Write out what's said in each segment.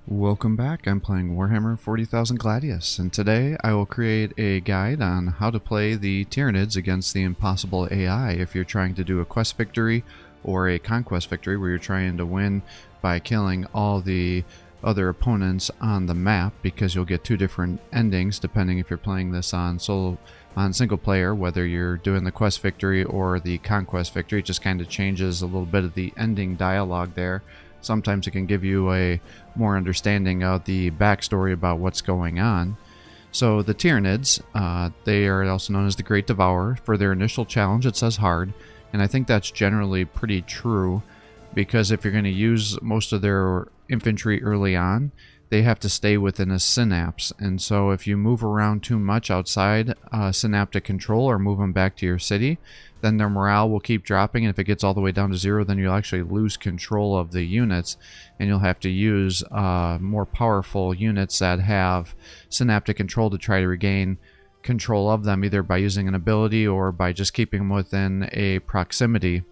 Welcome back. I'm playing Warhammer 40,000 Gladius, and today I will create a guide on how to play the Tyranids against the impossible AI if you're trying to do a quest victory or a conquest victory where you're trying to win by killing all the other opponents on the map, because you'll get two different endings depending if you're playing this on single player, whether you're doing the quest victory or the conquest victory. It just kind of changes a little bit of the ending dialogue there. Sometimes it can give you a more understanding of the backstory about what's going on. So the Tyranids, they are also known as the Great Devourer. For their initial challenge, it says hard, and I think that's generally pretty true, because if you're going to use most of their infantry early on, they have to stay within a synapse, and so if you move around too much outside synaptic control or move them back to your city, then their morale will keep dropping, and if it gets all the way down to 0, then you'll actually lose control of the units, and you'll have to use more powerful units that have synaptic control to try to regain control of them, either by using an ability or by just keeping them within a proximity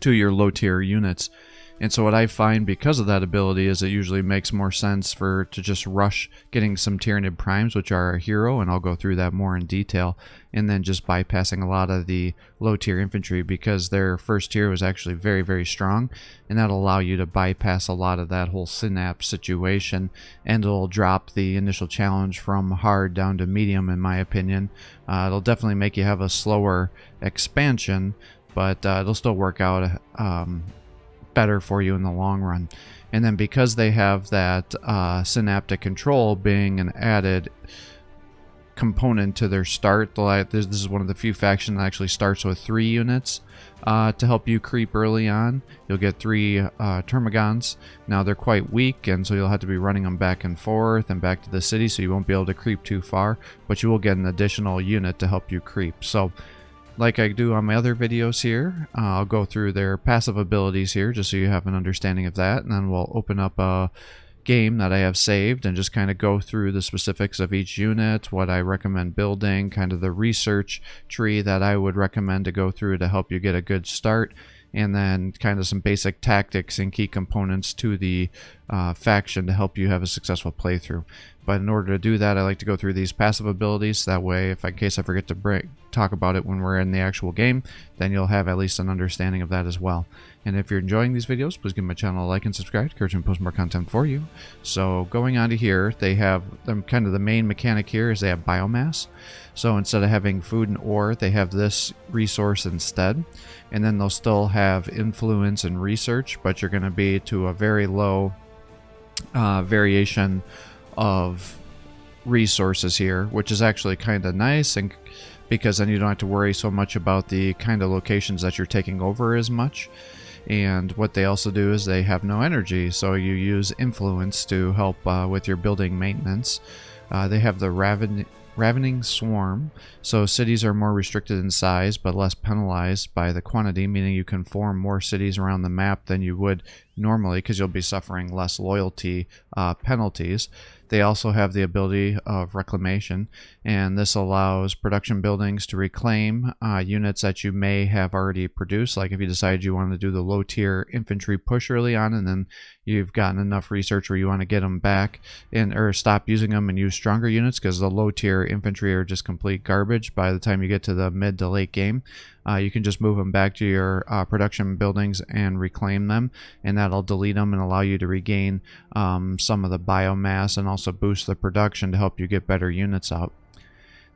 to your low tier units. And so what I find because of that ability is it usually makes more sense to just rush getting some Tyranid primes, which are a hero, and I'll go through that more in detail, and then just bypassing a lot of the low tier infantry, because their first tier was actually very, very strong, and that'll allow you to bypass a lot of that whole synapse situation, and it'll drop the initial challenge from hard down to medium, in my opinion. It'll definitely make you have a slower expansion, but it'll still work out better for you in the long run. And then because they have that synaptic control being an added component to their start, this is one of the few factions that actually starts with 3 units to help you creep early on. You'll get 3 Termagants. Now they're quite weak, and so you'll have to be running them back and forth and back to the city, so you won't be able to creep too far, but you will get an additional unit to help you creep. So like I do on my other videos here, I'll go through their passive abilities here just so you have an understanding of that, and then we'll open up a game that I have saved and just kind of go through the specifics of each unit, what I recommend building, kind of the research tree that I would recommend to go through to help you get a good start, and then kind of some basic tactics and key components to the faction to help you have a successful playthrough. But in order to do that, I like to go through these passive abilities. That way, in case I forget to talk about it when we're in the actual game, then you'll have at least an understanding of that as well. And if you're enjoying these videos, please give my channel a like and subscribe to encourage me to post more content for you. So going on to here, they have kind of the main mechanic here is they have biomass. So instead of having food and ore, they have this resource instead. And then they'll still have influence and research, but you're going to be to a very low variation of resources here, which is actually kind of nice, and because then you don't have to worry so much about the kind of locations that you're taking over as much. And what they also do is they have no energy, so you use influence to help with your building maintenance. They have the Ravening Swarm, so cities are more restricted in size but less penalized by the quantity, meaning you can form more cities around the map than you would normally because you'll be suffering less loyalty penalties. They also have the ability of reclamation, and this allows production buildings to reclaim units that you may have already produced. Like if you decide you want to do the low tier infantry push early on, and then you've gotten enough research where you want to get them back or stop using them and use stronger units, because the low tier infantry are just complete garbage by the time you get to the mid to late game. You can just move them back to your production buildings and reclaim them, and that'll delete them and allow you to regain some of the biomass and also boost the production to help you get better units out.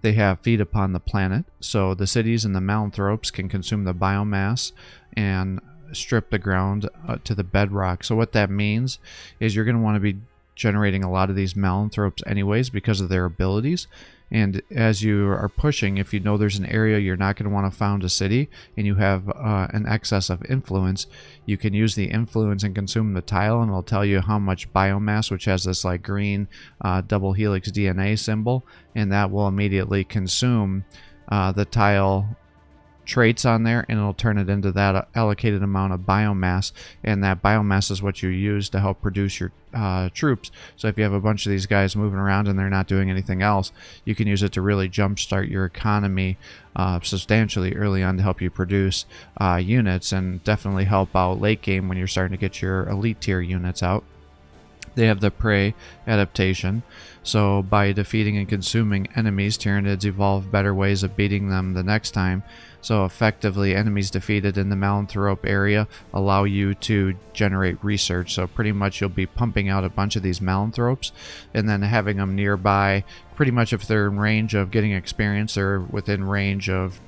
They have feed upon the planet, so the cities and the Malanthropes can consume the biomass and strip the ground to the bedrock. So what that means is you're going to want to be generating a lot of these Malanthropes anyways because of their abilities. And as you are pushing, if you know there's an area you're not going to want to found a city and you have an excess of influence, you can use the influence and consume the tile, and it'll tell you how much biomass, which has this like green double helix DNA symbol, and that will immediately consume the tile traits on there, and it'll turn it into that allocated amount of biomass, and that biomass is what you use to help produce your troops. So if you have a bunch of these guys moving around and they're not doing anything else, you can use it to really jumpstart your economy substantially early on to help you produce units, and definitely help out late game when you're starting to get your elite tier units out. They have the prey adaptation, so by defeating and consuming enemies, Tyranids evolve better ways of beating them the next time. So effectively, enemies defeated in the Malanthrope area allow you to generate research. So pretty much you'll be pumping out a bunch of these Malanthropes and then having them nearby. Pretty much if they're in range of getting experience, they're within range of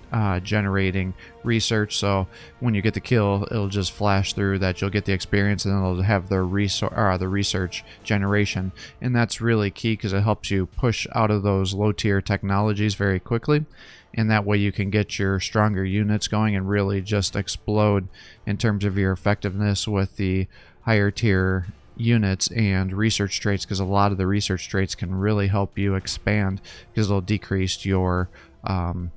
generating research. So when you get the kill, it'll just flash through that you'll get the experience, and then it'll have the research generation. And that's really key because it helps you push out of those low tier technologies very quickly. And that way you can get your stronger units going and really just explode in terms of your effectiveness with the higher tier units and research traits, because a lot of the research traits can really help you expand because it'll decrease your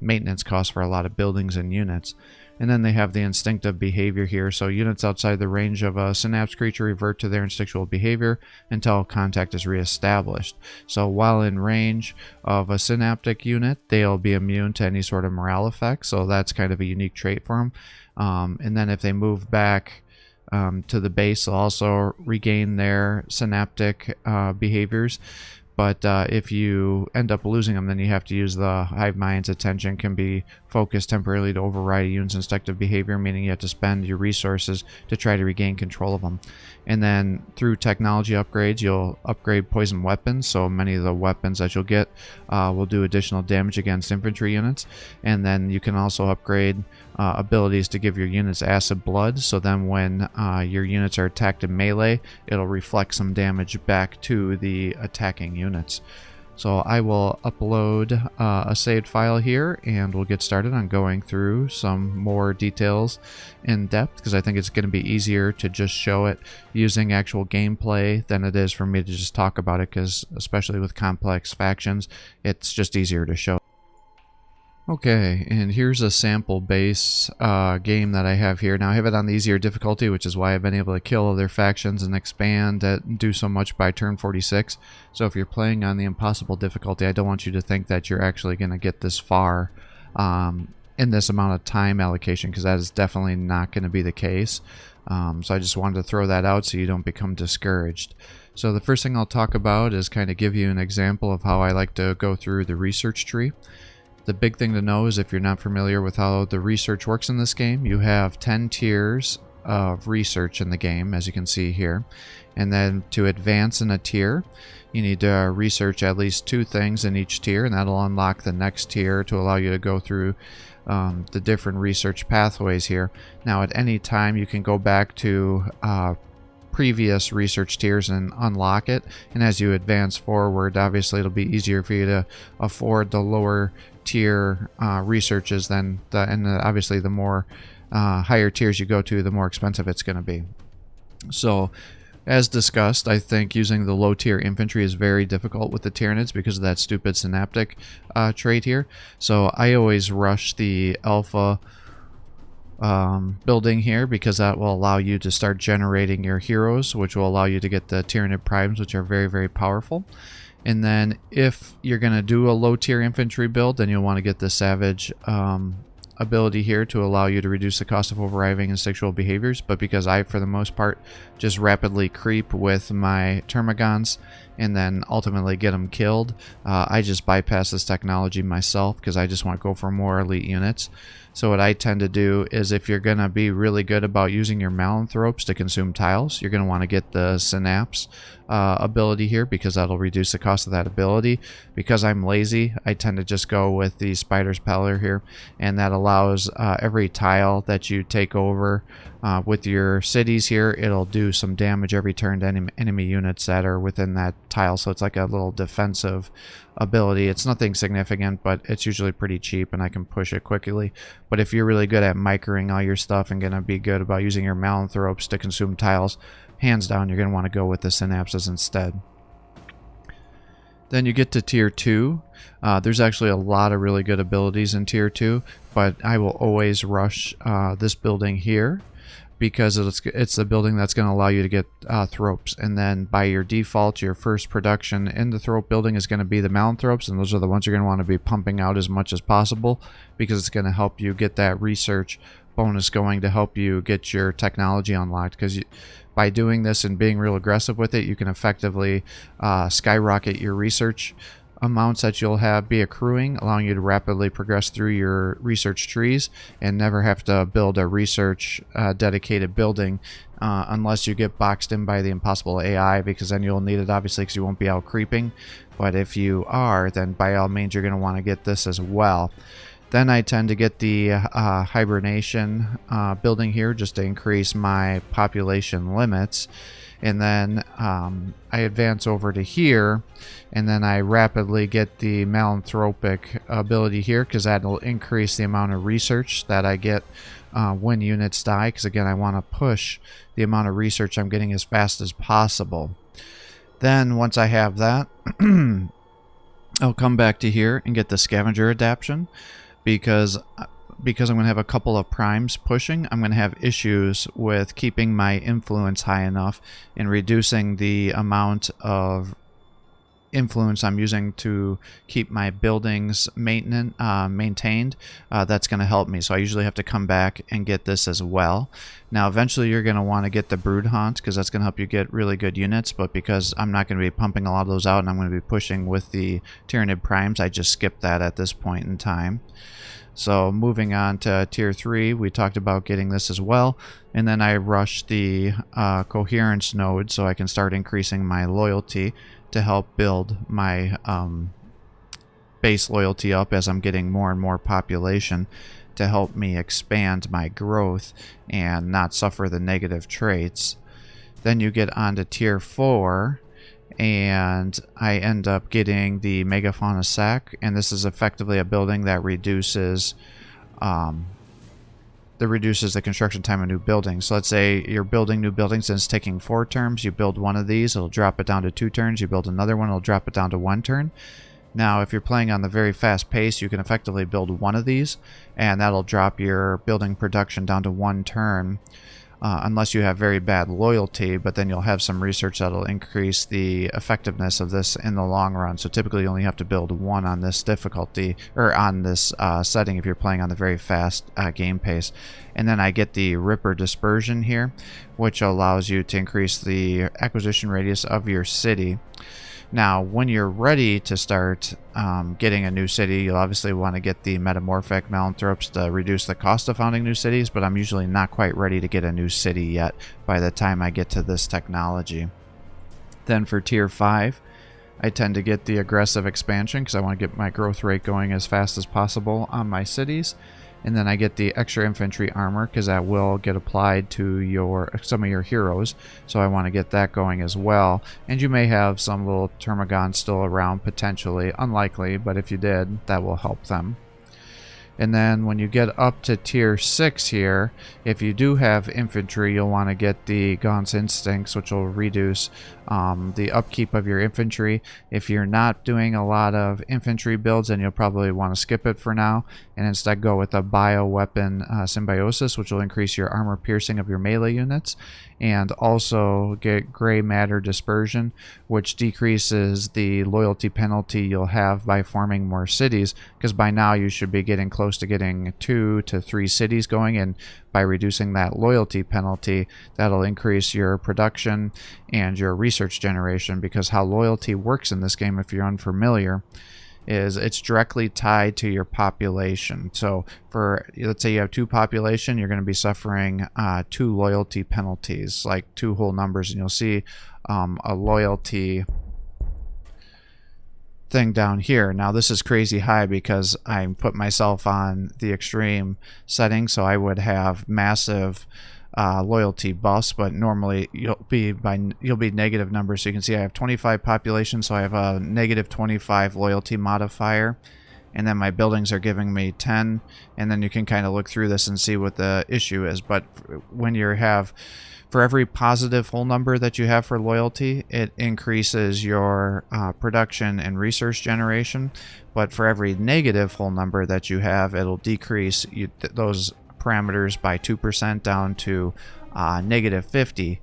maintenance costs for a lot of buildings and units. And then they have the instinctive behavior here. So units outside the range of a synapse creature revert to their instinctual behavior until contact is reestablished. So while in range of a synaptic unit, they'll be immune to any sort of morale effect. So that's kind of a unique trait for them. And then if they move back to the base, they'll also regain their synaptic behaviors. But if you end up losing them, then you have to use the hive mind's attention can be focused temporarily to override a unit's instinctive behavior, meaning you have to spend your resources to try to regain control of them. And then through technology upgrades, you'll upgrade poison weapons. So many of the weapons that you'll get will do additional damage against infantry units. And then you can also upgrade abilities to give your units acid blood. So then when your units are attacked in melee, it'll reflect some damage back to the attacking units. So I will upload a saved file here, and we'll get started on going through some more details in depth, because I think it's going to be easier to just show it using actual gameplay than it is for me to just talk about it, because especially with complex factions, it's just easier to show. Okay, and here's a sample base game that I have here. Now I have it on the easier difficulty, which is why I've been able to kill other factions and expand and do so much by turn 46. So if you're playing on the impossible difficulty, I don't want you to think that you're actually going to get this far in this amount of time allocation, because that is definitely not going to be the case. So I just wanted to throw that out so you don't become discouraged. So the first thing I'll talk about is kind of give you an example of how I like to go through the research tree. The big thing to know is, if you're not familiar with how the research works in this game, you have 10 tiers of research in the game, as you can see here. And then to advance in a tier, you need to research at least 2 things in each tier, and that'll unlock the next tier to allow you to go through the different research pathways here. Now at any time you can go back to previous research tiers and unlock it, and as you advance forward, obviously it'll be easier for you to afford the lower tier researches than obviously the more higher tiers you go to, the more expensive it's going to be. So as discussed, I think using the low tier infantry is very difficult with the Tyranids because of that stupid synaptic trait here. So I always rush the alpha building here, because that will allow you to start generating your heroes, which will allow you to get the Tyranid primes, which are very, very powerful. And then if you're going to do a low tier infantry build, then you'll want to get the savage ability here to allow you to reduce the cost of overriding instinctual behaviors. But because I, for the most part, just rapidly creep with my termagants and then ultimately get them killed, I just bypass this technology myself, because I just want to go for more elite units. So what I tend to do is, if you're going to be really good about using your Malanthropes to consume tiles, you're going to want to get the Synapse ability here, because that'll reduce the cost of that ability. Because I'm lazy, I tend to just go with the Spider's Pallor here, and that allows every tile that you take over with your cities here, it'll do some damage every turn to enemy units that are within that tile. So it's like a little defensive ability. It's nothing significant, but it's usually pretty cheap and I can push it quickly. But if you're really good at microing all your stuff and going to be good about using your Malanthropes to consume tiles, hands down you're going to want to go with the Synapses instead. Then you get to tier 2. There's actually a lot of really good abilities in tier 2, but I will always rush this building here, because it's the building that's going to allow you to get Thropes. And then by your default, your first production in the Thrope building is going to be the Malanthropes, and those are the ones you're going to want to be pumping out as much as possible, because it's going to help you get that research bonus going to help you get your technology unlocked. Because by doing this and being real aggressive with it, you can effectively skyrocket your research amounts that you'll have be accruing, allowing you to rapidly progress through your research trees and never have to build a research dedicated building unless you get boxed in by the impossible AI, because then you'll need it obviously because you won't be out creeping. But if you are, then by all means you're going to want to get this as well. Then I tend to get the hibernation building here just to increase my population limits. And then I advance over to here, and then I rapidly get the malanthropic ability here, because that'll increase the amount of research that I get when units die, because again I want to push the amount of research I'm getting as fast as possible. Then once I have that, I'll come back to here and get the scavenger adaptation, because I'm going to have a couple of primes pushing. I'm going to have issues with keeping my influence high enough and reducing the amount of influence I'm using to keep my buildings maintained. That's going to help me. So I usually have to come back and get this as well. Now eventually you're going to want to get the brood haunt, because that's going to help you get really good units, but because I'm not going to be pumping a lot of those out and I'm going to be pushing with the Tyranid primes, I just skip that at this point in time. So moving on to tier 3, we talked about getting this as well, and then I rush the coherence node so I can start increasing my loyalty to help build my base loyalty up as I'm getting more and more population, to help me expand my growth and not suffer the negative traits. Then you get on to tier 4, and I end up getting the Megafauna Sac, and this is effectively a building that reduces the construction time of new buildings. So let's say you're building new buildings and it's taking 4 turns. You build one of these, it'll drop it down to 2 turns. You build another one, it'll drop it down to 1 turn. Now, if you're playing on the very fast pace, you can effectively build one of these, and that'll drop your building production down to 1 turn. Unless you have very bad loyalty, but then you'll have some research that'll increase the effectiveness of this in the long run. So typically you only have to build 1 on this difficulty, or on this setting, if you're playing on the very fast game pace. And then I get the Ripper Dispersion here, which allows you to increase the acquisition radius of your city. Now, when you're ready to start getting a new city, you'll obviously want to get the Metamorphic Malanthropes to reduce the cost of founding new cities, but I'm usually not quite ready to get a new city yet by the time I get to this technology. Then for tier 5, I tend to get the aggressive expansion because I want to get my growth rate going as fast as possible on my cities. And then I get the extra infantry armor because that will get applied to some of your heroes. So I want to get that going as well. And you may have some little Termagants still around potentially. Unlikely, but if you did, that will help them. And then when you get up to tier 6 here, if you do have infantry, you'll want to get the Gaunt's Instincts, which will reduce the upkeep of your infantry. If you're not doing a lot of infantry builds, then you'll probably want to skip it for now and instead go with a bioweapon symbiosis, which will increase your armor piercing of your melee units, and also get gray matter dispersion, which decreases the loyalty penalty you'll have by forming more cities, because by now you should be getting close to getting 2 to 3 cities going, and by reducing that loyalty penalty, that'll increase your production and your research generation, because how loyalty works in this game, if you're unfamiliar, is it's directly tied to your population. So for, let's say you have 2 population, you're going to be suffering 2 loyalty penalties, like 2 whole numbers, and you'll see a loyalty thing down here. Now this is crazy high because I put myself on the extreme setting, so I would have massive loyalty buffs, but normally you'll be negative numbers. So you can see I have 25 population, so I have a negative 25 loyalty modifier, and then my buildings are giving me 10, and then you can kind of look through this and see what the issue is. But when you have, for every positive whole number that you have for loyalty, it increases your production and research generation. But for every negative whole number that you have, it'll decrease those parameters by 2% down to negative 50%.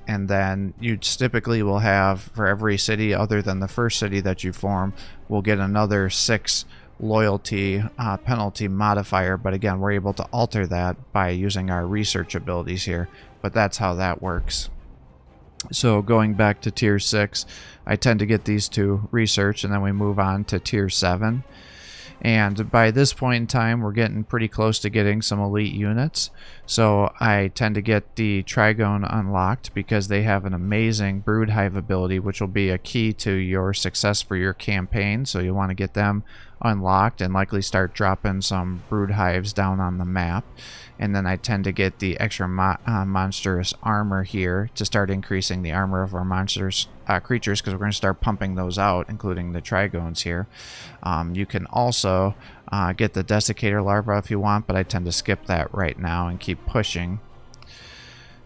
And then you typically will have, for every city other than the first city that you form, will get another 6 loyalty penalty modifier. But again, we're able to alter that by using our research abilities here, but that's how that works. So going back to tier 6, I tend to get these two research, and then we move on to tier 7. And by this point in time, we're getting pretty close to getting some elite units. So I tend to get the Trigone unlocked because they have an amazing brood hive ability, which will be a key to your success for your campaign. So you want to get them unlocked and likely start dropping some brood hives down on the map. And then I tend to get the extra monstrous armor here to start increasing the armor of our monsters creatures, because we're going to start pumping those out, including the Trigones here. You can also get the Desiccator larva if you want, but I tend to skip that right now and keep pushing.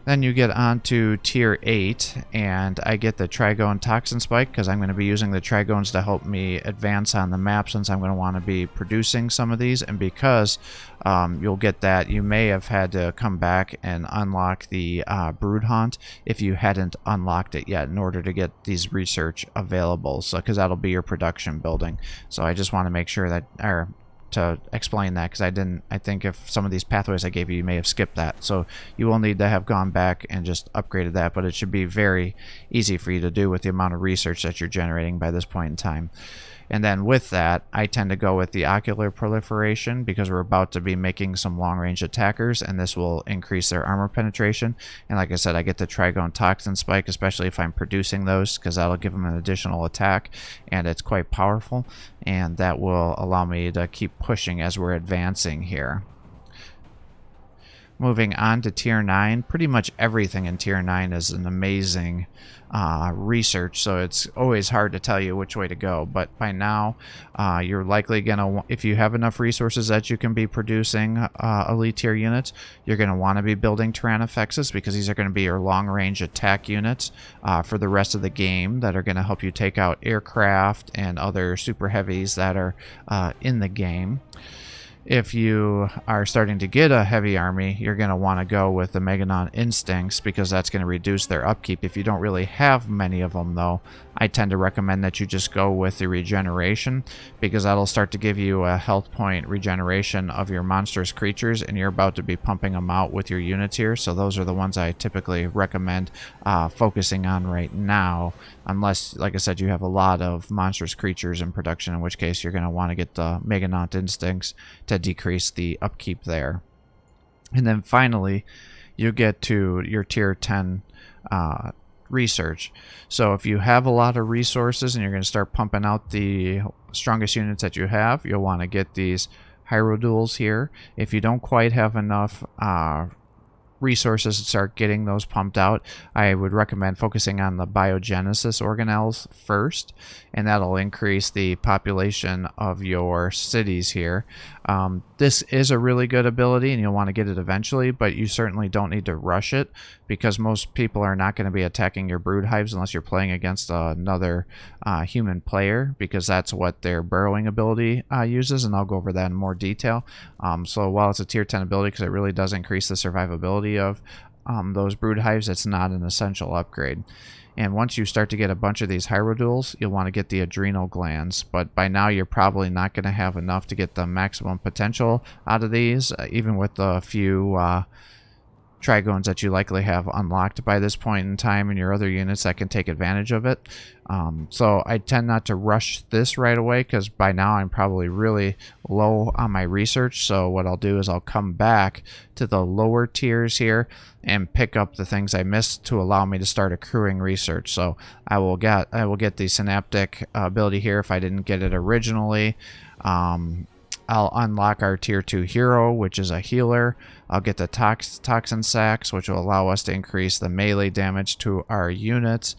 Then you get onto tier 8, and I get the Trigone Toxin Spike because I'm going to be using the Trigones to help me advance on the map, since I'm going to want to be producing some of these. And because you'll get that, you may have had to come back and unlock the Brood Haunt if you hadn't unlocked it yet in order to get these research available. So because that'll be your production building. So I just want to make sure that, or to explain that, because I think if some of these pathways I gave you, you may have skipped that. So you will need to have gone back and just upgraded that, but it should be very easy for you to do with the amount of research that you're generating by this point in time. And then with that, I tend to go with the Ocular Proliferation because we're about to be making some long-range attackers, and this will increase their armor penetration. And like I said, I get the Trigone Toxin Spike, especially if I'm producing those, because that'll give them an additional attack, and it's quite powerful, and that will allow me to keep pushing as we're advancing here. Moving on to tier 9, pretty much everything in tier 9 is an amazing research, so it's always hard to tell you which way to go. But by now, you're likely going to, if you have enough resources that you can be producing elite tier units, you're going to want to be building Tyranofexes, because these are going to be your long-range attack units for the rest of the game that are going to help you take out aircraft and other super heavies that are in the game. If you are starting to get a heavy army, you're going to want to go with the Meganon Instincts, because that's going to reduce their upkeep. If you don't really have many of them, though, I tend to recommend that you just go with the Regeneration, because that'll start to give you a health point regeneration of your monstrous creatures, and you're about to be pumping them out with your units here. So those are the ones I typically recommend focusing on right now, unless, like I said, you have a lot of monstrous creatures in production, in which case you're going to want to get the Meganon Instincts to decrease the upkeep there. And then finally, you get to your tier 10 research. So if you have a lot of resources and you're going to start pumping out the strongest units that you have, you'll want to get these Hierodules here. If you don't quite have enough resources to start getting those pumped out, I would recommend focusing on the Biogenesis organelles first, and that'll increase the population of your cities here. This is a really good ability, and you'll want to get it eventually, but you certainly don't need to rush it, because most people are not going to be attacking your brood hives unless you're playing against another human player, because that's what their burrowing ability uses, and I'll go over that in more detail. So while it's a tier 10 ability, because it really does increase the survivability of those brood hives, it's not an essential upgrade. And once you start to get a bunch of these Hierodules, you'll want to get the adrenal glands. But by now, you're probably not going to have enough to get the maximum potential out of these, even with the few Trigones that you likely have unlocked by this point in time in your other units that can take advantage of it. So I tend not to rush this right away, because by now I'm probably really low on my research. So what I'll do is I'll come back to the lower tiers here and pick up the things I missed to allow me to start accruing research. So I will get the Synaptic ability here if I didn't get it originally. I'll unlock our tier 2 hero, which is a healer. I'll get the toxin sacks, which will allow us to increase the melee damage to our units.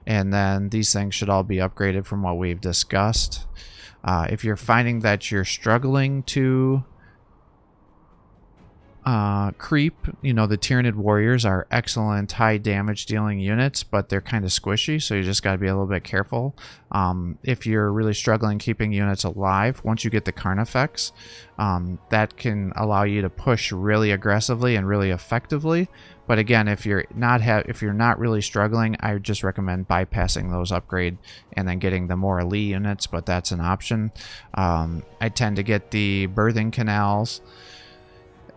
And then these things should all be upgraded from what we've discussed. If you're finding that you're struggling to creep, you know, the Tyranid warriors are excellent high damage dealing units, but they're kind of squishy, so you just got to be a little bit careful. If you're really struggling keeping units alive, once you get the Carnifex, that can allow you to push really aggressively and really effectively. But again, if you're not really struggling, I would just recommend bypassing those upgrade and then getting the more elite units, but that's an option. I tend to get the birthing canals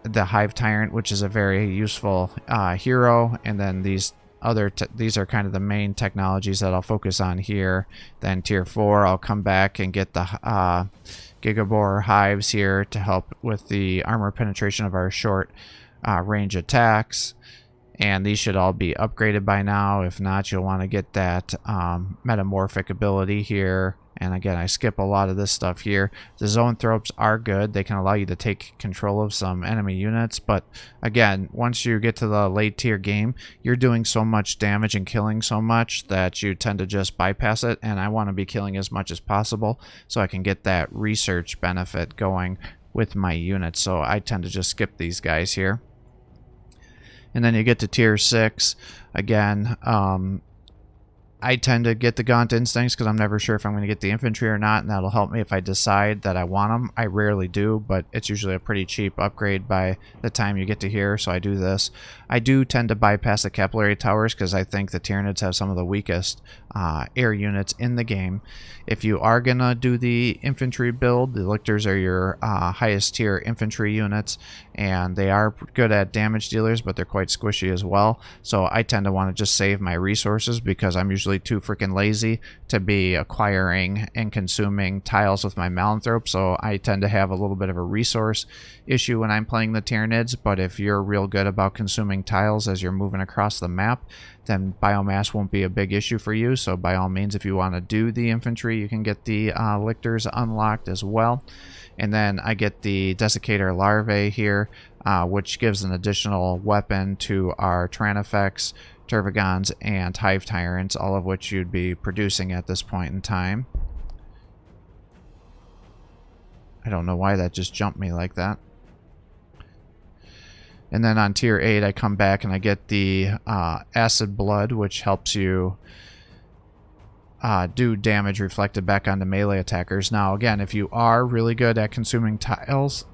the Hive Tyrant, which is a very useful hero, and then these are kind of the main technologies that I'll focus on here. Then tier 4, I'll come back and get the Gigabore Hives here to help with the armor penetration of our short range attacks. And these should all be upgraded by now. If not, you'll want to get that metamorphic ability here. And again, I skip a lot of this stuff here. The zoanthropes are good. They can allow you to take control of some enemy units. But again, once you get to the late tier game, you're doing so much damage and killing so much that you tend to just bypass it. And I want to be killing as much as possible so I can get that research benefit going with my units. So I tend to just skip these guys here. And then you get to tier 6. Again, I tend to get the Gaunt Instincts because I'm never sure if I'm going to get the infantry or not, and that'll help me if I decide that I want them. I rarely do, but it's usually a pretty cheap upgrade by the time you get to here, so I do this. I do tend to bypass the capillary towers because I think the Tyranids have some of the weakest air units in the game. If you are going to do the infantry build, the Lictors are your highest tier infantry units, and they are good at damage dealers, but they're quite squishy as well. So I tend to want to just save my resources because I'm usually too freaking lazy to be acquiring and consuming tiles with my Malanthrope. So I tend to have a little bit of a resource issue when I'm playing the Tyranids, but if you're real good about consuming tiles as you're moving across the map, then biomass won't be a big issue for you. So by all means, if you want to do the infantry, you can get the Lictors unlocked as well. And then I get the Desiccator Larvae here, which gives an additional weapon to our Tranifex, Tervigons, and Hive Tyrants, all of which you'd be producing at this point in time. I don't know why that just jumped me like that. And then on tier 8, I come back and I get the Acid Blood, which helps you do damage reflected back onto melee attackers. Now, again, if you are really good at consuming tiles,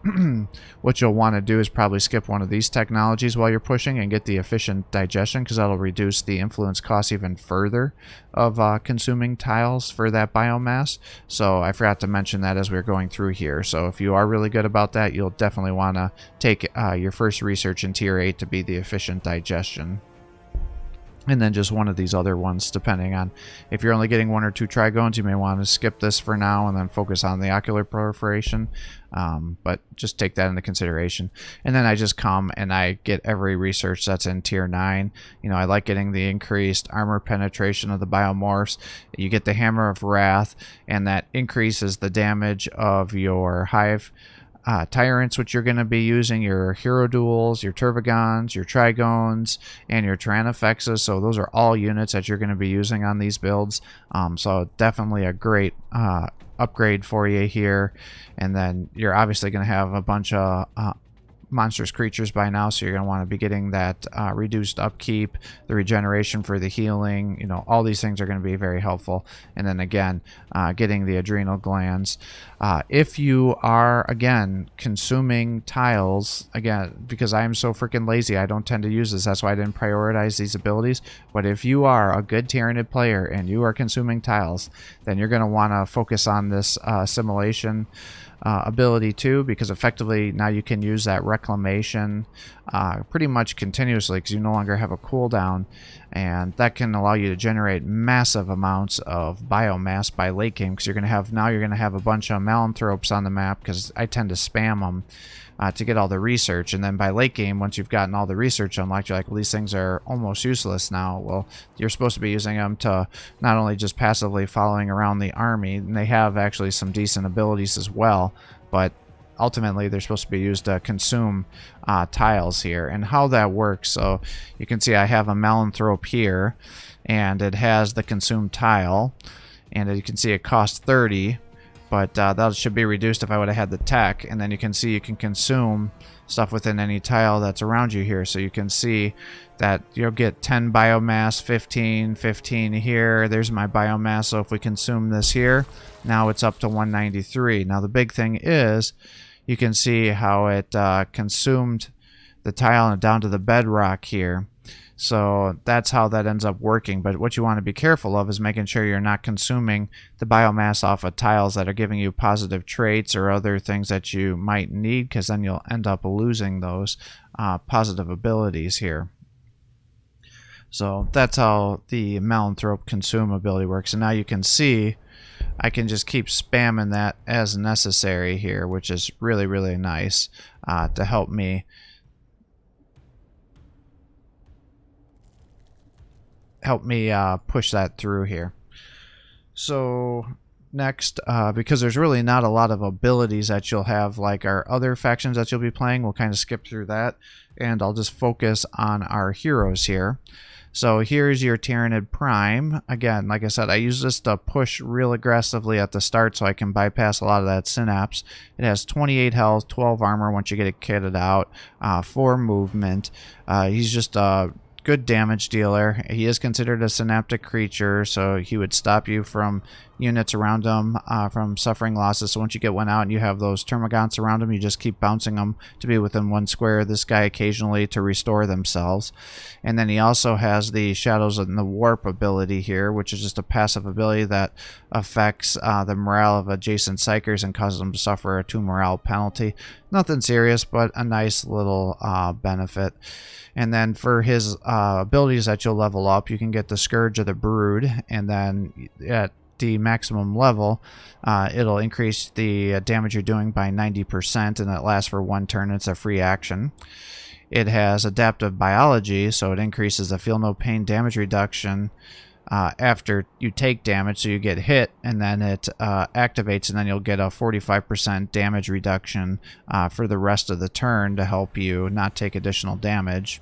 what you'll want to do is probably skip one of these technologies while you're pushing and get the efficient digestion, because that'll reduce the influence cost even further of consuming tiles for that biomass. So I forgot to mention that as we were going through here. So if you are really good about that, you'll definitely want to take your first research in tier 8 to be the efficient digestion. And then just one of these other ones, depending on if you're only getting 1 or 2 Trigones, you may want to skip this for now and then focus on the ocular proliferation. But just take that into consideration. And then I just come and I get every research that's in tier 9. You know, I like getting the increased armor penetration of the biomorphs. You get the Hammer of Wrath, and that increases the damage of your Hive Tyrants, which you're going to be using, your Hero Duels, your Tervigons, your Trigones, and your Tyranifexes. So those are all units that you're going to be using on these builds. So definitely a great upgrade for you here. And then you're obviously going to have a bunch of monstrous creatures by now, so you're going to want to be getting that reduced upkeep, the regeneration for the healing. You know, all these things are going to be very helpful. And then again, getting the adrenal glands. If you are, again, consuming tiles, again, because I am so freaking lazy, I don't tend to use this, that's why I didn't prioritize these abilities. But if you are a good Tyranid player and you are consuming tiles, then you're going to want to focus on this assimilation ability too, because effectively now you can use that reclamation pretty much continuously because you no longer have a cooldown, and that can allow you to generate massive amounts of biomass by late game, because you're going to have a bunch of Malanthropes on the map, because I tend to spam them to get all the research. And then by late game, once you've gotten all the research unlocked, you're like, well, these things are almost useless now. Well, you're supposed to be using them to not only just passively following around the army, and they have actually some decent abilities as well, but ultimately they're supposed to be used to consume tiles here. And how that works, so you can see I have a Malanthrope here, and it has the consumed tile, and you can see it costs 30. But that should be reduced if I would have had the tech. And then you can see you can consume stuff within any tile that's around you here. So you can see that you'll get 10 biomass, 15 here. There's my biomass. So if we consume this here, now it's up to 193. Now the big thing is you can see how it consumed the tile and down to the bedrock here. So that's how that ends up working. But what you want to be careful of is making sure you're not consuming the biomass off of tiles that are giving you positive traits or other things that you might need, because then you'll end up losing those positive abilities here. So that's how the Malanthrope Consume ability works. And now you can see I can just keep spamming that as necessary here, which is really, really nice to help me push that through here. So next, because there's really not a lot of abilities that you'll have like our other factions that you'll be playing, we'll kind of skip through that, and I'll just focus on our heroes here. So here's your Tyranid Prime. Again, like I said, I use this to push real aggressively at the start so I can bypass a lot of that synapse. It has 28 health, 12 armor once you get it kitted out, 4 movement. He's just a good damage dealer. He is considered a synaptic creature, so he would stop you from units around him from suffering losses. So once you get one out and you have those termagants around him, you just keep bouncing them to be within 1 square of this guy occasionally to restore themselves. And then he also has the Shadows and the Warp ability here, which is just a passive ability that affects the morale of adjacent psychers and causes them to suffer a 2 morale penalty. Nothing serious, but a nice little benefit. And then for his abilities that you'll level up, you can get the Scourge of the Brood, and then at the maximum level, it'll increase the damage you're doing by 90%, and it lasts for 1 turn. It's a free action. It has Adaptive Biology, so it increases the Feel No Pain damage reduction after you take damage, so you get hit, and then it activates, and then you'll get a 45% damage reduction for the rest of the turn to help you not take additional damage.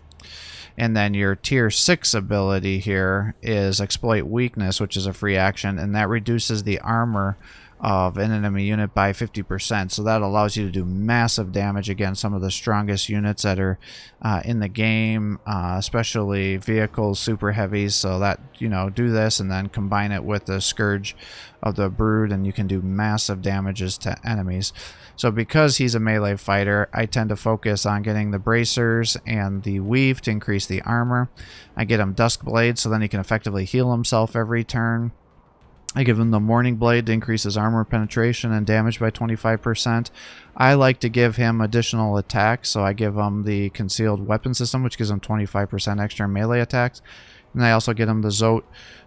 And then your tier 6 ability here is Exploit Weakness, which is a free action, and that reduces the armor of an enemy unit by 50%. So that allows you to do massive damage against some of the strongest units that are in the game, especially vehicles, super heavies. So that, you know, do this and then combine it with the Scourge of the Brood, and you can do massive damages to enemies. So because he's a melee fighter, I tend to focus on getting the Bracers and the Weave to increase the armor. I get him Duskblade, so then he can effectively heal himself every turn. I give him the Morning Blade to increase his armor penetration and damage by 25%. I like to give him additional attacks, so I give him the Concealed Weapon System, which gives him 25% extra melee attacks. And I also get him the Zote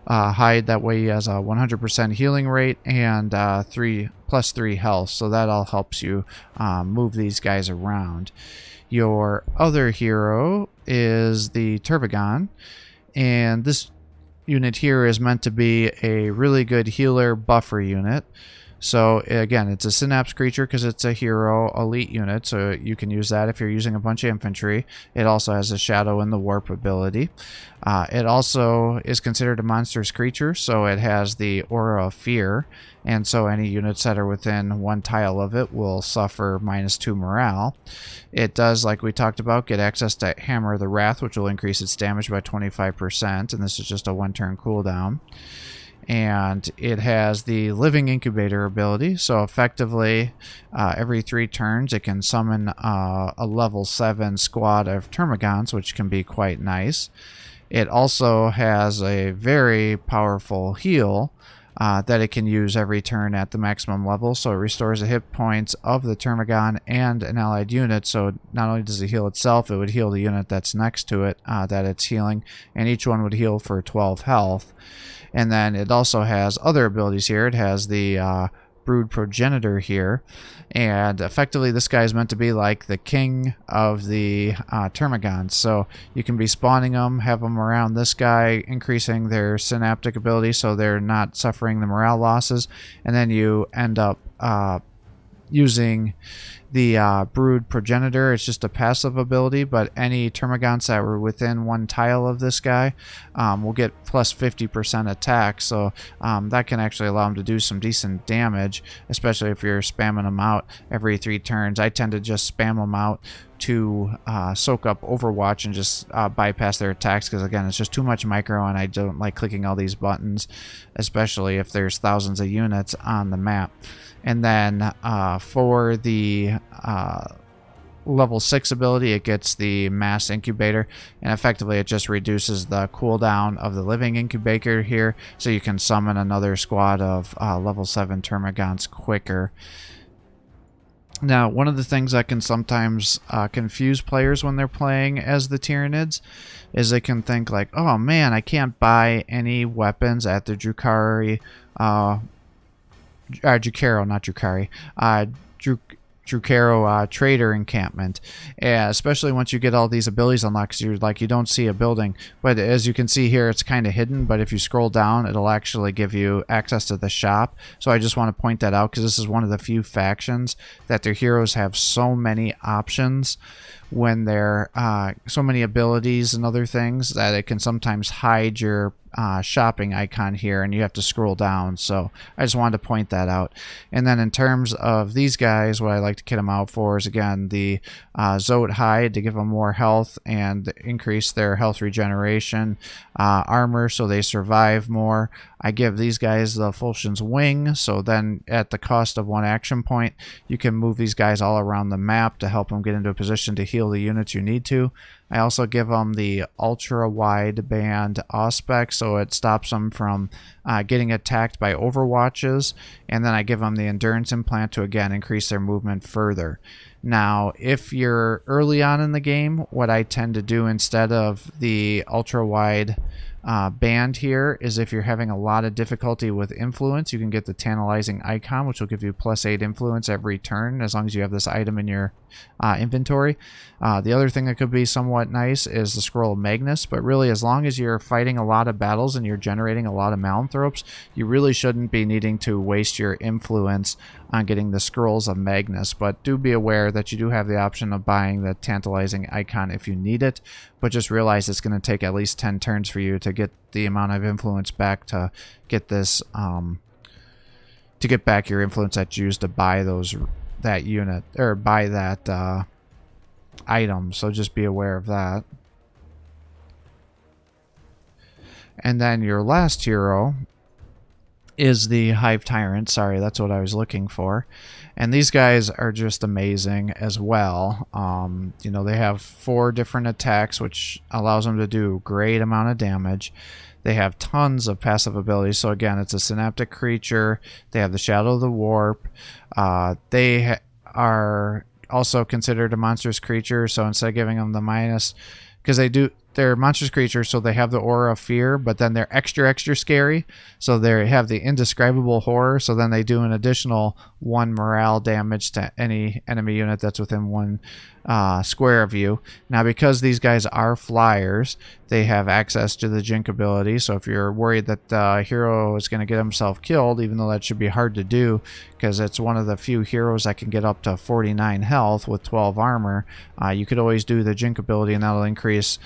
Hide, that way he has a 100% healing rate and +3 health, so that all helps you move these guys around. Your other hero is the Tervigon, and this unit here is meant to be a really good healer buffer unit. So again, it's a Synapse creature because it's a hero elite unit, so you can use that if you're using a bunch of infantry. It also has a Shadow and the Warp ability. It also is considered a monstrous creature, so it has the Aura of Fear, and so any units that are within 1 tile of it will suffer -2 morale. It does, like we talked about, get access to Hammer of the Wrath, which will increase its damage by 25%, and this is just a 1-turn cooldown. And it has the Living Incubator ability, so effectively every 3 turns it can summon a level 7 squad of Termagants, which can be quite nice. It also has a very powerful heal that it can use every turn at the maximum level, so it restores the hit points of the Termagon and an allied unit. So not only does it heal itself, it would heal the unit that's next to it that it's healing, and each one would heal for 12 health. And then it also has other abilities here. It has the Brood Progenitor here, and effectively this guy is meant to be like the king of the Termagants. So you can be spawning them, have them around this guy, increasing their synaptic ability so they're not suffering the morale losses, and then you end up using the Brood Progenitor. It's just a passive ability, but any Termagants that were within 1 tile of this guy will get plus 50% attack, so that can actually allow them to do some decent damage, especially if you're spamming them out every 3 turns. I tend to just spam them out to soak up Overwatch and just bypass their attacks, because again, it's just too much micro, and I don't like clicking all these buttons, especially if there's thousands of units on the map. And then for the level 6 ability, it gets the mass incubator, and effectively it just reduces the cooldown of the living incubator here, so you can summon another squad of level 7 Termagants quicker. Now, one of the things that can sometimes confuse players when they're playing as the Tyranids is they can think like, oh man, I can't buy any weapons at the Drukhari, Drukharo, not Drukhari, Drukharo trader encampment, especially once you get all these abilities unlocked, 'cause you're like, you don't see a building, but as you can see here, it's kind of hidden, but if you scroll down, it'll actually give you access to the shop. So I just want to point that out, because this is one of the few factions that their heroes have so many options when they're so many abilities and other things that it can sometimes hide your shopping icon here, and you have to scroll down. So I just wanted to point that out. And then in terms of these guys, what I like to kit them out for is, again, the Zote hide to give them more health and increase their health regeneration, armor so they survive more. I give these guys the Fulshin's Wing, so then at the cost of 1 action point, you can move these guys all around the map to help them get into a position to heal the units you need to. I also give them the ultra wide band Auspex, so it stops them from getting attacked by overwatches, and then I give them the endurance implant to again increase their movement further. Now, if you're early on in the game, what I tend to do instead of the ultra wide band here is, if you're having a lot of difficulty with influence, you can get the tantalizing icon, which will give you +8 influence every turn as long as you have this item in your inventory. The other thing that could be somewhat nice is the Scroll of Magnus, but really, as long as you're fighting a lot of battles and you're generating a lot of Malanthropes, you really shouldn't be needing to waste your influence on getting the Scrolls of Magnus. But do be aware that you do have the option of buying the tantalizing icon if you need it, but just realize it's going to take at least 10 turns for you to get the amount of influence back to get this to get back your influence that you used to buy that unit, or buy that item. So just be aware of that. And then your last hero is the Hive Tyrant. Sorry, that's what I was looking for. And these guys are just amazing as well. You know, they have 4 different attacks, which allows them to do a great amount of damage. They have tons of passive abilities. So again, it's a synaptic creature. They have the Shadow of the Warp. They are also considered a monstrous creature. So instead of giving them the minus, because they're monstrous creatures, so they have the aura of fear, but then they're extra scary, so they have the indescribable horror, so then they do an additional 1 morale damage to any enemy unit that's within 1 square of you. Now, because these guys are flyers, they have access to the Jink ability, so if you're worried that the hero is going to get himself killed, even though that should be hard to do, because it's one of the few heroes that can get up to 49 health with 12 armor, you could always do the Jink ability, and that'll increase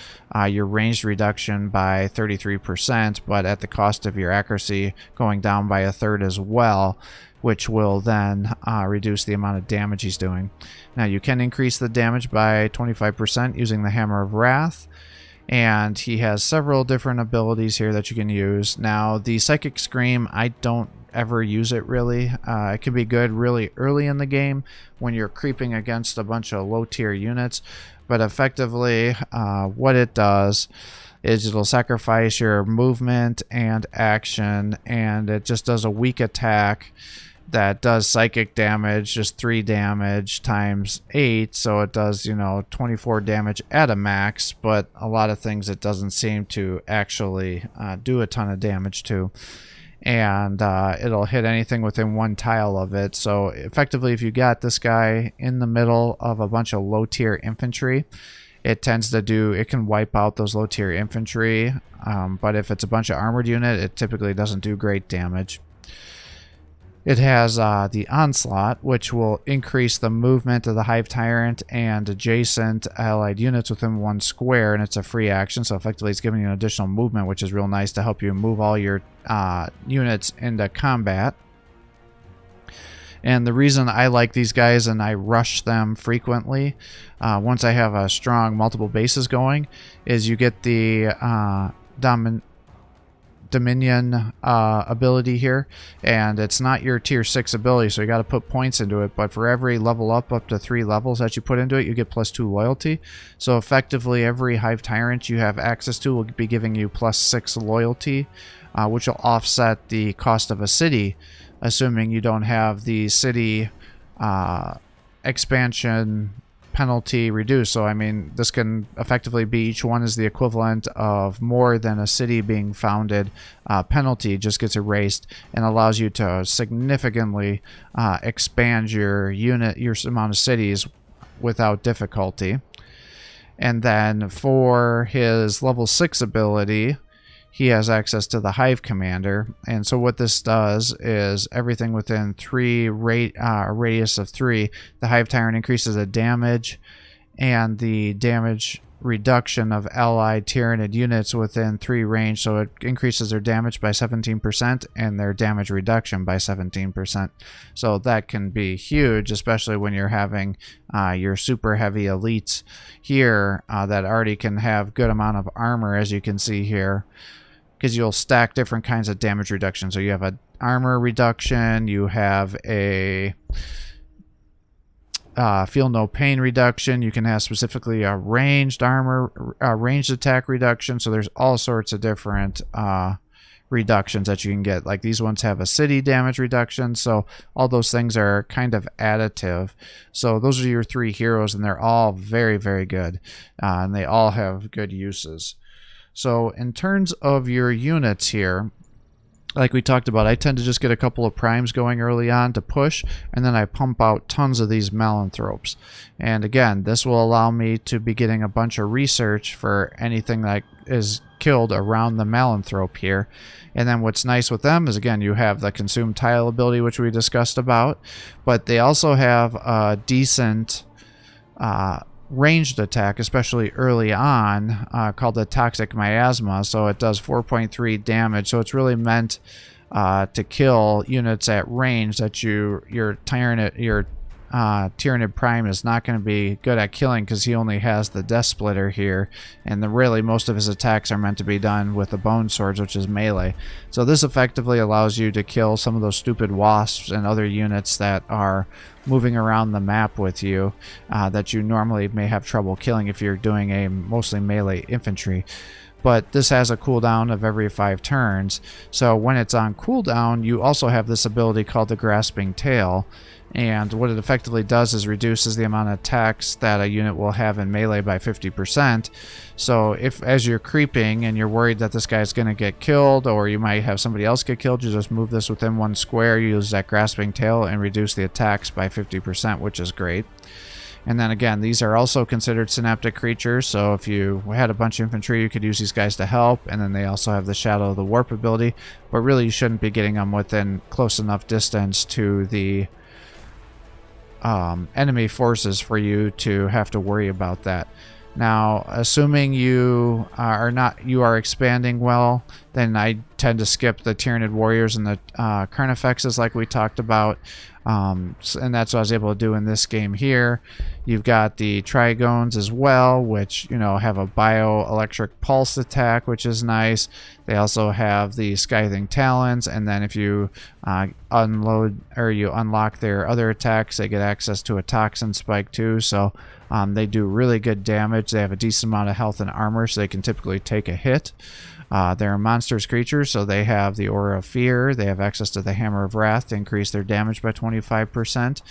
your ranged reduction by 33%, but at the cost of your accuracy going down by 1/3 as well, which will then reduce the amount of damage he's doing. Now, you can increase the damage by 25% using the Hammer of Wrath, and he has several different abilities here that you can use. Now, the Psychic Scream, I don't ever use it really. It can be good really early in the game when you're creeping against a bunch of low tier units, but effectively what it does is it'll sacrifice your movement and action, and it just does a weak attack that does psychic damage, just 3 damage times 8, so it does, you know, 24 damage at a max, but a lot of things it doesn't seem to actually do a ton of damage to. And it'll hit anything within 1 tile of it. So effectively, if you got this guy in the middle of a bunch of low tier infantry, it can wipe out those low tier infantry, but if it's a bunch of armored unit, it typically doesn't do great damage. It has the Onslaught, which will increase the movement of the Hive Tyrant and adjacent allied units within 1 square, and it's a free action, so effectively it's giving you an additional movement, which is real nice to help you move all your units into combat. And the reason I like these guys and I rush them frequently, once I have a strong multiple bases going, is you get the Dominion ability here, and it's not your tier 6 ability, so you got to put points into it, but for every level up to 3 levels that you put into it, you get +2 loyalty. So effectively every Hive Tyrant you have access to will be giving you +6 loyalty, which will offset the cost of a city, assuming you don't have the city expansion penalty reduced. So I mean, this can effectively be each one is the equivalent of more than a city being founded. Penalty just gets erased and allows you to significantly expand your unit, your amount of cities without difficulty. And then for his level 6 ability, he has access to the Hive Commander, and so what this does is everything within radius of 3, the Hive Tyrant increases the damage and the damage reduction of allied Tyranid units within 3 range, so it increases their damage by 17% and their damage reduction by 17%. So that can be huge, especially when you're having your super heavy elites here that already can have good amount of armor, as you can see here, because you'll stack different kinds of damage reduction. So you have a armor reduction, you have a feel no pain reduction, you can have specifically a ranged armor, ranged attack reduction. So there's all sorts of different reductions that you can get. Like these ones have a city damage reduction, so all those things are kind of additive. So those are your 3 heroes, and they're all very, very good, and they all have good uses. So in terms of your units here, like we talked about, I tend to just get a couple of primes going early on to push, and then I pump out tons of these Malanthropes. And again, this will allow me to be getting a bunch of research for anything that is killed around the Malanthrope here. And then what's nice with them is, again, you have the Consume Tile ability, which we discussed about, but they also have a decent ranged attack, especially early on, called the Toxic Miasma. So it does 4.3 damage. So it's really meant to kill units at range that your Tyranid Prime is not going to be good at killing, because he only has the Death Splitter here, and really most of his attacks are meant to be done with the Bone Swords, which is melee. So this effectively allows you to kill some of those stupid wasps and other units that are moving around the map with you that you normally may have trouble killing if you're doing a mostly melee infantry. But this has a cooldown of every 5 turns, so when it's on cooldown, you also have this ability called the Grasping Tail. And what it effectively does is reduces the amount of attacks that a unit will have in melee by 50%. So if, as you're creeping and you're worried that this guy's going to get killed, or you might have somebody else get killed, you just move this within 1 square, use that Grasping Tail, and reduce the attacks by 50%, which is great. And then again, these are also considered synaptic creatures, so if you had a bunch of infantry, you could use these guys to help. And then they also have the Shadow of the Warp ability, but really you shouldn't be getting them within close enough distance to the enemy forces for you to have to worry about that. Now, assuming you are expanding well, then I tend to skip the Tyranid Warriors and the Carnifexes like we talked about. And that's what I was able to do in this game here. You've got the Trigones as well, which, you know, have a bioelectric pulse attack, which is nice. They also have the Scything Talons, and then if you unload or you unlock their other attacks, they get access to a Toxin Spike too. So they do really good damage. They have a decent amount of health and armor, so they can typically take a hit. They're monstrous creatures, so they have the Aura of Fear. They have access to the Hammer of Wrath to increase their damage by 25%.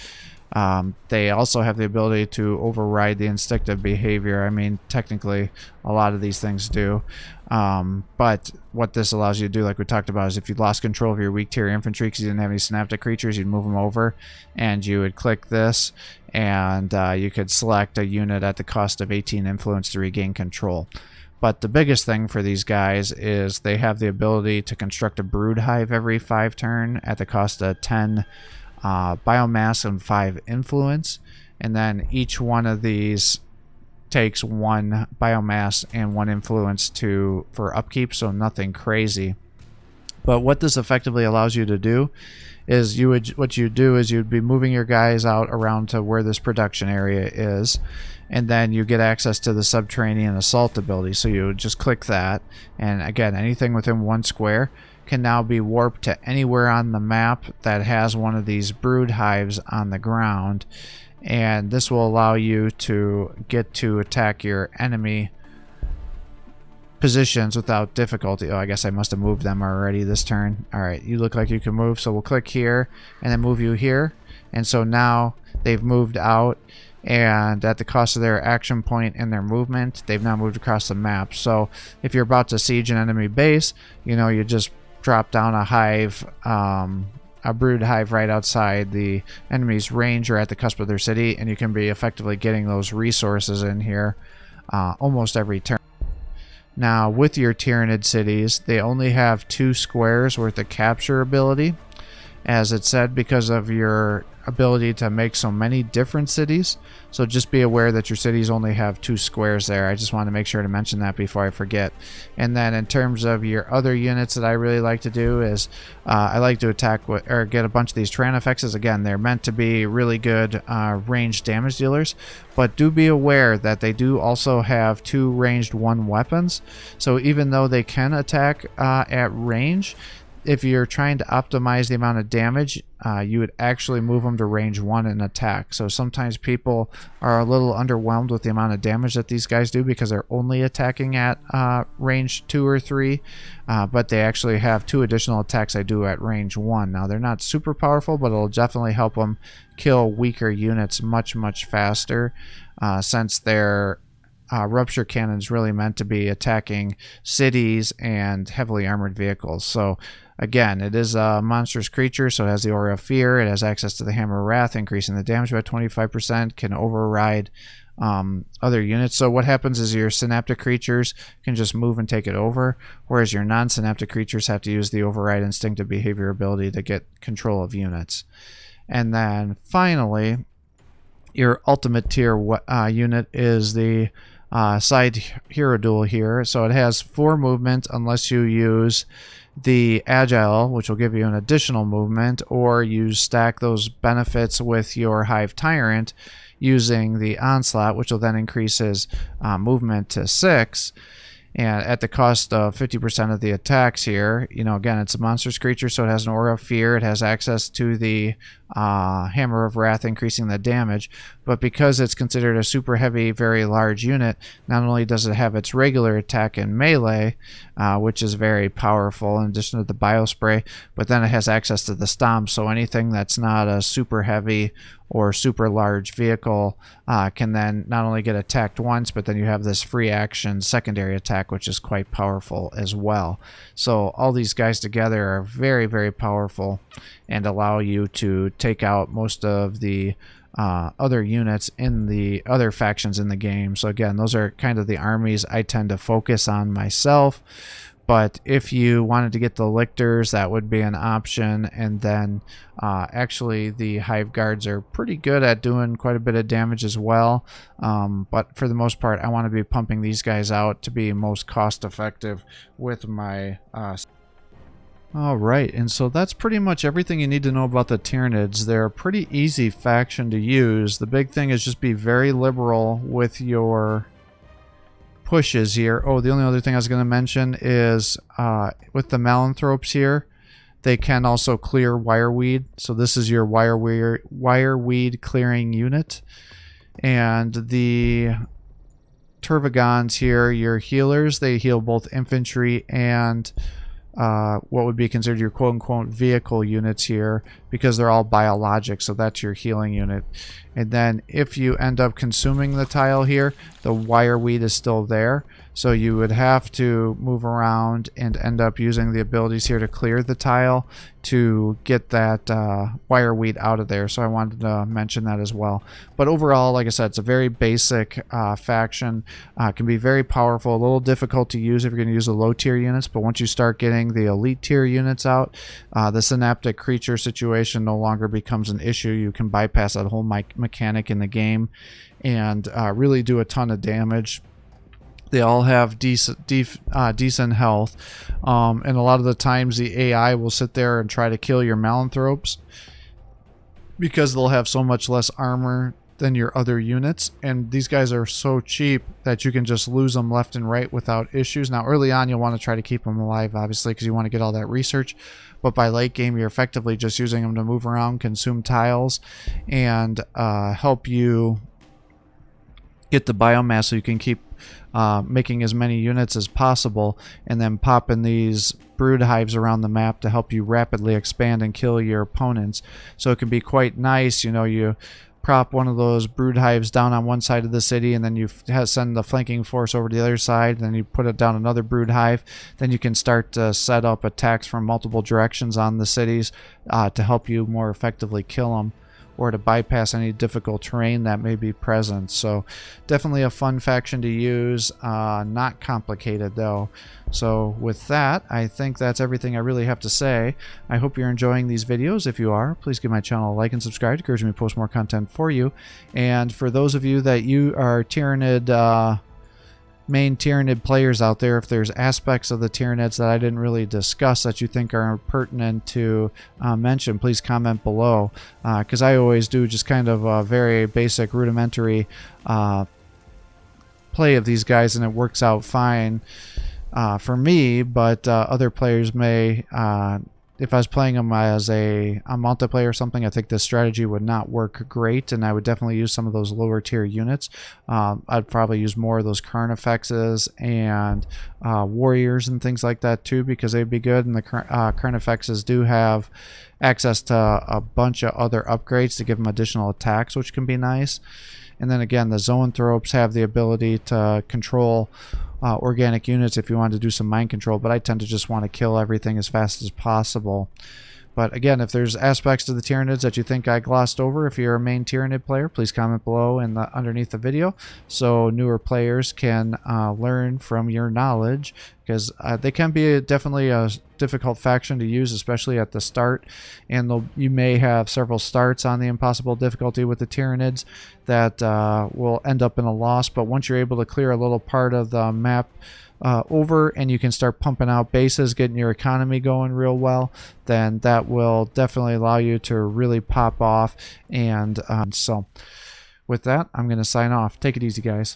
They also have the ability to override the instinctive behavior. I mean, technically, a lot of these things do. But what this allows you to do, like we talked about, is if you lost control of your weak tier infantry because you didn't have any synaptic creatures, you'd move them over, and you would click this, and you could select a unit at the cost of 18 influence to regain control. But the biggest thing for these guys is they have the ability to construct a brood hive every 5 turn at the cost of 10 biomass and 5 influence. And then each one of these takes 1 biomass and 1 influence for upkeep, so nothing crazy. But what this effectively allows you to do is what you do is you'd be moving your guys out around to where this production area is, and then you get access to the subterranean assault ability. So you would just click that, and again, anything within 1 square can now be warped to anywhere on the map that has one of these brood hives on the ground, and this will allow you to get to attack your enemy positions without difficulty. Oh, I guess I must have moved them already this turn. Alright, you look like you can move, so we'll click here and then move you here. And so now they've moved out, and at the cost of their action point and their movement, they've now moved across the map. So if you're about to siege an enemy base, you know, you just drop down a hive, a brood hive right outside the enemy's range or at the cusp of their city, and you can be effectively getting those resources in here almost every turn. Now, with your Tyranid cities, they only have 2 squares worth of capture ability, as it said, because of your ability to make so many different cities. So just be aware that your cities only have 2 squares there. I just want to make sure to mention that before I forget. And then in terms of your other units that I really like to do is I like to attack with, or get a bunch of these Tyranofexes. Again, they're meant to be really good ranged damage dealers, but do be aware that they do also have 2 ranged 1 weapons. So even though they can attack at range, if you're trying to optimize the amount of damage, you would actually move them to range 1 and attack. So sometimes people are a little underwhelmed with the amount of damage that these guys do because they're only attacking at range 2 or 3, but they actually have 2 additional attacks I do at range 1. Now, they're not super powerful, but it'll definitely help them kill weaker units much, much faster, since they're rupture cannons really meant to be attacking cities and heavily armored vehicles. So again, it is a monstrous creature, so it has the Aura of Fear. It has access to the Hammer of Wrath, increasing the damage by 25%, can override other units. So what happens is your synaptic creatures can just move and take it over, whereas your non-synaptic creatures have to use the override instinctive behavior ability to get control of units. And then finally, your ultimate tier unit is the side hero duel here. So it has 4 movement unless you use the agile, which will give you an additional movement, or you stack those benefits with your hive tyrant using the onslaught, which will then increase his movement to 6. And at the cost of 50% of the attacks here, you know, again, it's a monstrous creature, so it has an Aura of Fear. It has access to the Hammer of Wrath, increasing the damage. But because it's considered a super heavy, very large unit, not only does it have its regular attack in melee, which is very powerful in addition to the Biospray, but then it has access to the Stomp, so anything that's not a super heavy or super large vehicle can then not only get attacked once, but then you have this free action secondary attack, which is quite powerful as well. So all these guys together are very, very powerful and allow you to take out most of the other units in the other factions in the game. So again, those are kind of the armies I tend to focus on myself. But if you wanted to get the lictors, that would be an option. And then actually the hive guards are pretty good at doing quite a bit of damage as well. But for the most part, I want to be pumping these guys out to be most cost effective with my Alright, and so that's pretty much everything you need to know about the Tyranids. They're a pretty easy faction to use. The big thing is just be very liberal with your pushes here. Oh, the only other thing I was going to mention is with the Malanthropes here, they can also clear wireweed. So this is your wireweed clearing unit. And the Tervagons here, your healers, they heal both infantry and what would be considered your quote-unquote vehicle units here, because they're all biologic, so that's your healing unit. And then if you end up consuming the tile here, the wireweed is still there, so you would have to move around and end up using the abilities here to clear the tile to get that wireweed out of there. So I wanted to mention that as well. But overall, like I said, it's a very basic faction. Can be very powerful, a little difficult to use if you're going to use the low tier units, but once you start getting the elite tier units out, the synaptic creature situation no longer becomes an issue. You can bypass that whole mechanic in the game and really do a ton of damage. They all have decent health, and a lot of the times the AI will sit there and try to kill your Malanthropes because they'll have so much less armor than your other units, and these guys are so cheap that you can just lose them left and right without issues. Now early on you'll want to try to keep them alive, obviously, because you want to get all that research, but by late game you're effectively just using them to move around, consume tiles, and help you get the biomass so you can keep making as many units as possible, and then pop in these brood hives around the map to help you rapidly expand and kill your opponents. So it can be quite nice, you know, you prop one of those brood hives down on one side of the city, and then you send the flanking force over to the other side, then you put it down another brood hive, then you can start to set up attacks from multiple directions on the cities to help you more effectively kill them, or to bypass any difficult terrain that may be present. So definitely a fun faction to use, not complicated though. So with that, I think that's everything I really have to say. I hope you're enjoying these videos. If you are, please give my channel a like and subscribe to encourage me to post more content for you. And for those of you that you are Tyranid main Tyranid players out there, if there's aspects of the Tyranids that I didn't really discuss that you think are pertinent to mention, please comment below, because I always do just kind of a very basic rudimentary play of these guys, and it works out fine for me, but other players may, if I was playing them as a multiplayer or something, I think this strategy would not work great, and I would definitely use some of those lower tier units. I'd probably use more of those Carnifexes and warriors and things like that too, because they'd be good, and the Carnifexes do have access to a bunch of other upgrades to give them additional attacks, which can be nice. And then again, the Zoanthropes have the ability to control organic units if you want to do some mind control, but I tend to just want to kill everything as fast as possible. But again, if there's aspects to the Tyranids that you think I glossed over, if you're a main Tyranid player, please comment below and underneath the video, so newer players can learn from your knowledge, because they can be definitely a difficult faction to use, especially at the start, and you may have several starts on the impossible difficulty with the Tyranids that will end up in a loss. But once you're able to clear a little part of the map over, and you can start pumping out bases, getting your economy going real well, then that will definitely allow you to really pop off. And so with that, I'm going to sign off. Take it easy, guys.